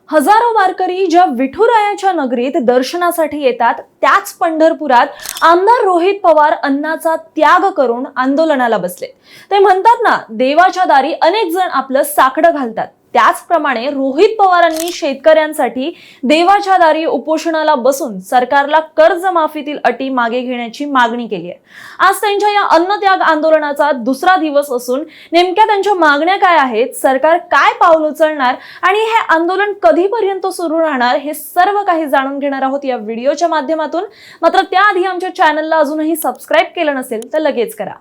हजारो वारकरी ज्या विठुरायाच्या नगरीत दर्शनासाठी येतात त्याच पंढरपुरात आमदार रोहित पवार अन्नाचा त्याग करून आंदोलनाला बसले। ते म्हणतात ना, देवाच्या दारी अनेक जण आपलं साकडं घालतात, त्याचप्रमाणे रोहित पवारांनी शेतकऱ्यांसाठी देवाच्या दारी उपोषणाला बसून सरकारला कर्जमाफीतील अटी मागे घेण्याची मागणी केली आहे। आज त्यांच्या या अन्नत्याग आंदोलनाचा दुसरा दिवस असून नेमक्या त्यांच्या मागण्या काय आहेत, सरकार काय पाऊल उचलणार आणि हे आंदोलन कधीपर्यंत सुरू राहणार, हे सर्व काही जाणून घेणार आहोत या व्हिडिओच्या माध्यमातून। मात्र त्याआधी आमच्या चॅनलला अजूनही सबस्क्राईब केलं नसेल तर लगेच करा।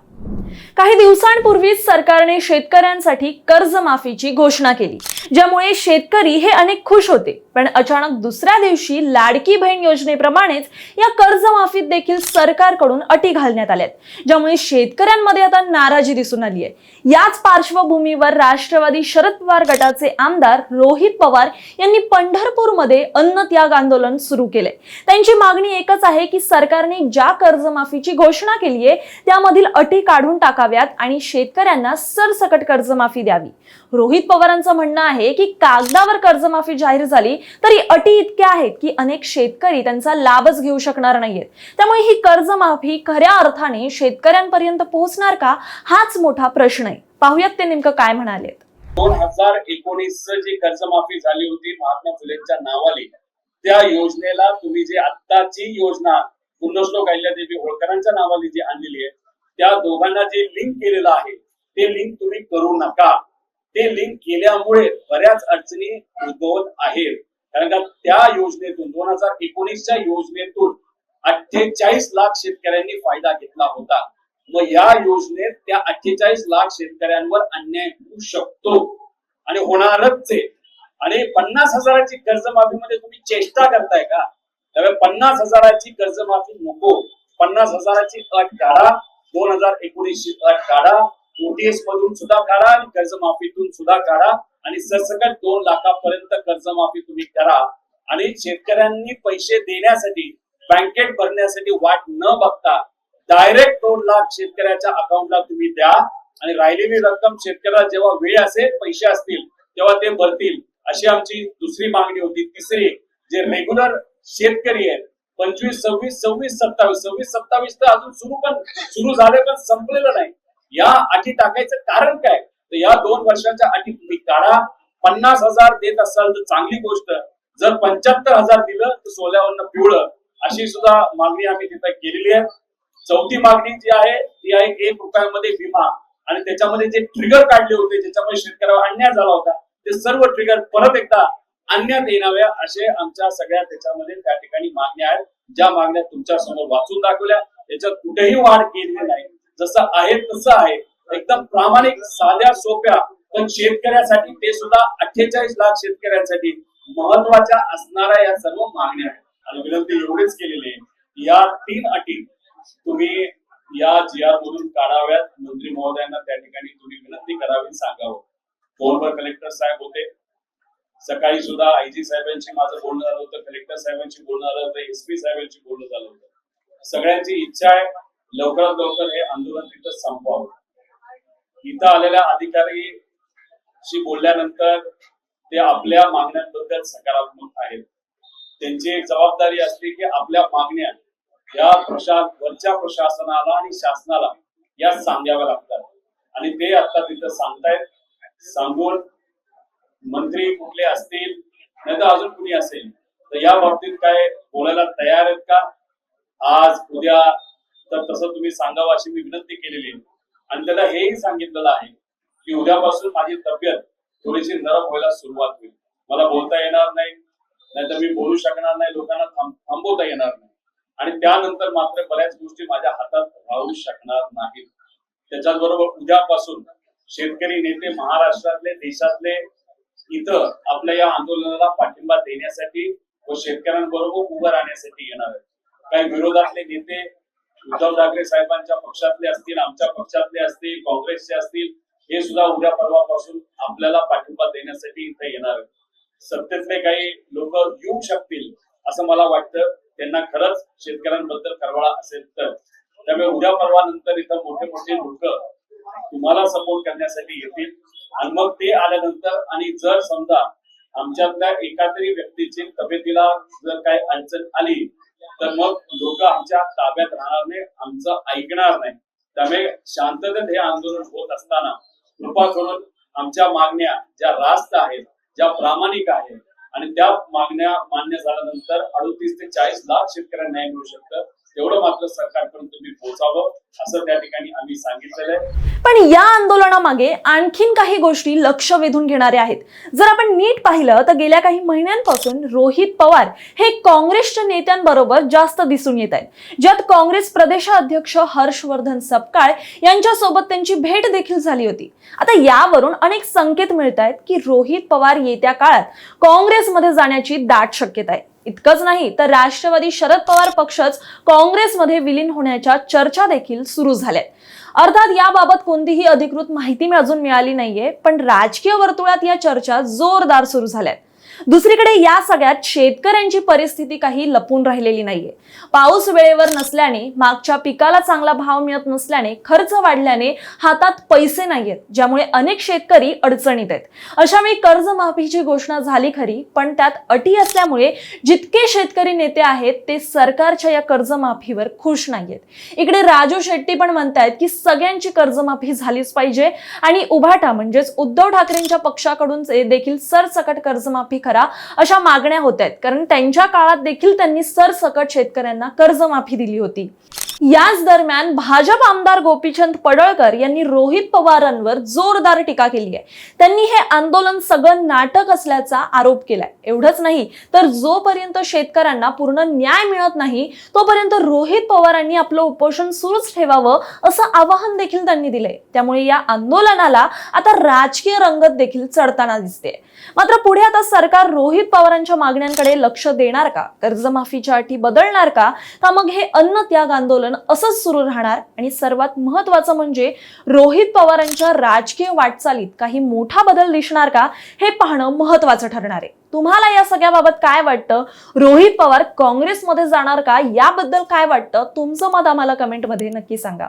काही दिवसांपूर्वीच सरकारने शेतकऱ्यांसाठी कर्जमाफीची घोषणा केली, ज्यामुळे शेतकरी हे अनेक खुश होते। पण अचानक दुसऱ्या दिवशी लाडकी बहीण योजनेप्रमाणेच या कर्जमाफीत देखील सरकारकडून अटी घालण्यात आल्यात, ज्यामुळे शेतकऱ्यांमध्ये आता नाराजी दिसून आली आहे। याच पार्श्वभूमीवर राष्ट्रवादी शरद पवार गटाचे आमदार रोहित पवार यांनी पंढरपूरमध्ये अन्नत्याग आंदोलन सुरू केले। त्यांची मागणी एकच आहे की सरकारने ज्या कर्जमाफीची घोषणा केली आहे त्यामधील अटी काढून टाकाव्यात आणि शेतकऱ्यांना सरसकट कर्जमाफी द्यावी। रोहित पवारांचं म्हणणं आहे की कागदावर कर्जमाफी जाहीर झाली तरी अटी इतक्या आहेत की अनेक शेतकरी त्यांचा लाभच घेऊ शकणार नाहीयेत। त्यामुळे ही कर्जमाफी खऱ्या अर्थाने शेतकऱ्यांपर्यंत पोहोचणार का, हाच मोठा प्रश्न आहे। पाहूयात ते नेमकं काय म्हणाले। 2019 जी कर्जमाफी झाली होती महात्मा फुलेंच्या नावाने, त्या योजनेला तुम्ही जे आत्ताची योजना पुण्यश्लोक अहिल्यादेवी होळकरांच्या नावाने जी आणलेली आहे, त्या दोघांना जे लिंक केलेलं आहे ते लिंक तुम्ही करू नका। ते लिंक केल्यामुळे बऱ्याच अडचणी उद्भवत आहेत। कारण का त्या योजनेतून 2019च्या योजनेतून 48 लाख शेतकऱ्यांनी फायदा घेतला होता। मग या योजनेत त्या 48 लाख शेतकऱ्यांवर अन्याय होऊ शकतो आणि होणारच आहे। आणि 50,000ची कर्जमाफीमध्ये तुम्ही चेष्टा करताय का? त्यामुळे 50,000ची कर्जमाफी नको, 50,000ची अट काढा, 2019ची अट काढा, ओटीएस मधून सुद्धा काढा आणि कर्जमाफीतून सुद्धा काढा आणि सरसकट 2 लाखापर्यंत कर्जमाफी तुम्ही करा। आणि शेतकऱ्यांनी पैसे देण्यासाठी, बँकेत भरण्यासाठी वाट न बघता डायरेक्ट 2 लाख शेतकऱ्याच्या अकाउंटला तुम्ही द्या आणि राहिलेली रक्कम शेतकऱ्याला जेव्हा वेळ असेल, पैसे असतील तेव्हा ते भरतील, अशी आमची दुसरी मागणी होती। तिसरी, जे रेग्युलर शेतकरी आहेत 25, 26, 27, 27 तर अजून सुरू झाले पण संपलेलं नाही। या अटी टाकायचं कारण काय? तर या 2 वर्षाच्या अटी तुम्ही काढा। 50,000 देत असाल तर चांगली गोष्ट, जर 75,000 दिलं तर सोल्यावरनं पिवळं, अशी सुद्धा मागणी आम्ही तिथे केलेली आहे। चौथी मागणी जी आहे ती आहे 1 रुपयामध्ये विमा, आणि त्याच्यामध्ये जे ट्रिगर काढले होते ज्याच्यामुळे शेतकऱ्यावर अन्याय झाला होता, ते सर्व ट्रिगर परत एकदा आणण्यात येणाव्या, असे आमच्या सगळ्या त्याच्यामध्ये त्या ठिकाणी मागण्या आहेत। ज्या मागण्या तुमच्या समोर वाचून दाखवल्या, त्याच्यात कुठेही वाढ केलेली नाही, जसं आहे तसं आहे, एकदम प्रामाणिक, साध्या सोप्या, पण शेतकऱ्यासाठी, ते सुद्धा 48 लाख शेतकऱ्यांसाठी महत्वाच्या असणाऱ्या या सर्व मागण्या आहेत। आणि विनंती एवढीच केलेली आहे, या 3 अटी तुम्ही या जीआर मधून काढाव्यात। मंत्री महोदयांना त्या ठिकाणी तुम्ही विनंती करावी, सांगावं। फोनवर कलेक्टर साहेब होते, सकाळी सुद्धा आयजी साहेबांशी माझं बोलणं झालं होतं, कलेक्टर साहेबांशी बोलणं झालं होतं, एसपी साहेबांशी बोलणं झालं होतं। सगळ्यांची इच्छा आहे लवकरात लवकर हे आंदोलन तिथं संपवावं। इथं आलेल्या अधिकारीशी बोलल्यानंतर ते आपल्या मागण्यांबद्दल सकारात्मक आहेत। त्यांची एक जबाबदारी असते की आपल्या मागण्या या वरच्या प्रशासनाला आणि शासनाला या सांगाव्या लागतात, आणि ते आता तिथं सांगतायत। सांगून मंत्री कुठले असतील नाही तर अजून कुणी असेल तर या बाबतीत काय बोलायला तयार आहेत का, आज उद्या, तर तसं तुम्ही सांगावं अशी मी विनंती केलेली आहे। आणि त्याला हेही सांगितलेलं आहे की उद्यापासून माझी तब्येत थोडीशी नरम व्हायला सुरुवात होईल, मला बोलता येणार नाही, नाहीतर मी बोलू शकणार नाही, लोकांना थांबवता येणार नाही, आणि त्यानंतर मात्र बऱ्याच गोष्टी माझ्या हातात राहू शकणार नाहीत। त्याच्याबरोबर उद्यापासून शेतकरी नेते महाराष्ट्रातले, देशातले इथं आपल्या या आंदोलनाला पाठिंबा देण्यासाठी व शेतकऱ्यांबरोबर उभं राहण्यासाठी येणार आहेत। काही विरोधातले नेते उद्धव ठाकरे साहेबांच्या पक्षातले असतील, आमच्या पक्षातले असतील, काँग्रेसचे असतील, हे सुद्धा उद्या परवापासून आपल्याला पाठिंबा देण्यासाठी इथे येणार आहेत। सत्तेतले काही लोक येऊ शकतील असं मला वाटतं, त्यांना खरंच शेतकऱ्यांबद्दल करवाळा असेल तर। त्यामुळे उद्या परवा नंतर इथं मोठे मोठे लोक तुम्हाला सपोर्ट करण्यासाठी येतील, आणि मग ते आल्यानंतर, आणि जर समजा आमच्यातल्या एका तरी व्यक्तीची तब्येतीला जर काही अडचण आली तर मग लोक आमच्या ताब्यात राहणार नाही, आमचं ऐकणार नाही. त्यामुळे शांततेत हे आंदोलन होत असताना कृपा करून आमच्या मागण्या ज्या रास्त आहेत, ज्या प्रामाणिक आहेत आणि त्या मागण्या मान्य झाल्यानंतर 38 ते 40 लाख शेतकऱ्यांना न्याय मिळू शकतं, एवढं मात्र सरकारपर्यंत तुम्ही पोहोचावं असं त्या ठिकाणी आम्ही सांगितलेलं आहे. पण या आंदोलनामागे आणखीन काही गोष्टी लक्ष वेधून घेणाऱ्या आहेत. जर आपण नीट पाहिलं तर गेल्या काही महिन्यांपासून रोहित पवार हे काँग्रेसच्या नेत्यांबरोबर जास्त दिसून येत आहेत, ज्यात काँग्रेस प्रदेशाध्यक्ष हर्षवर्धन सपकाळ यांच्यासोबत त्यांची भेट देखील झाली होती. आता यावरून अनेक संकेत मिळत आहेत की रोहित पवार येत्या काळात काँग्रेसमध्ये जाण्याची दाट शक्यता आहे. इतकंच नाही तर राष्ट्रवादी शरद पवार पक्षच काँग्रेसमध्ये विलीन होण्याच्या चर्चा देखील सुरू झाल्यात. अर्थात याबाबत कोणतीही अधिकृत माहिती अजून मिळाली नाहीये, पण राजकीय वर्तुळात या चर्चा जोरदार सुरू झाल्यात. दुसरीकडे या सगळ्यात शेतकऱ्यांची परिस्थिती काही लपून राहिलेली नाहीये. पाऊस वेळेवर नसल्याने, मागच्या पिकाला चांगला भाव मिळत नसल्याने, खर्च वाढल्याने हातात पैसे नाहीयेत, ज्यामुळे अनेक शेतकरी अडचणीत आहेत. अशा वेळी कर्जमाफीची घोषणा झाली खरी, पण त्यात अटी असल्यामुळे जितके शेतकरी नेते आहेत ते सरकारच्या या कर्जमाफीवर खुश नाहीयेत. इकडे राजू शेट्टी पण म्हणतायत की सगळ्यांची कर्जमाफी झालीच पाहिजे आणि उभाटा म्हणजेच उद्धव ठाकरेंच्या पक्षाकडून देखील सरसकट कर्जमाफी करा अशा मागण्या होत आहेत, कारण त्यांच्या काळात देखील त्यांनी सरसकट शेतकऱ्यांना कर्जमाफी दिली होती. याच दरम्यान भाजप आमदार गोपीचंद पडळकर यांनी रोहित पवारांवर जोरदार टीका केली आहे. त्यांनी हे आंदोलन सगळं नाटक असल्याचा आरोप केलाय. एवढंच नाही तर जोपर्यंत शेतकऱ्यांना पूर्ण न्याय मिळत नाही तोपर्यंत रोहित पवारांनी आपलं उपोषण सुरूच ठेवावं असं आवाहन देखील त्यांनी दिलंय. त्यामुळे या आंदोलनाला आता राजकीय रंगत देखील चढताना दिसते. मात्र पुढे आता सरकार रोहित पवारांच्या मागण्यांकडे लक्ष देणार का, कर्जमाफीच्या अटी बदलणार का मग हे अन्न त्याग आंदोलन असंच सुरू राहणार? आणि सर्वात महत्त्वाचं म्हणजे रोहित पवारांच्या राजकीय वाटचालीत काही मोठा बदल दिसणार का हे पाहणं महत्त्वाचं ठरणार आहे. तुम्हाला या सगळ्याबाबत काय वाटतं? रोहित पवार काँग्रेसमध्ये जाणार का? याबद्दल काय वाटतं? तुमचं मत आम्हाला कमेंटमध्ये नक्की सांगा.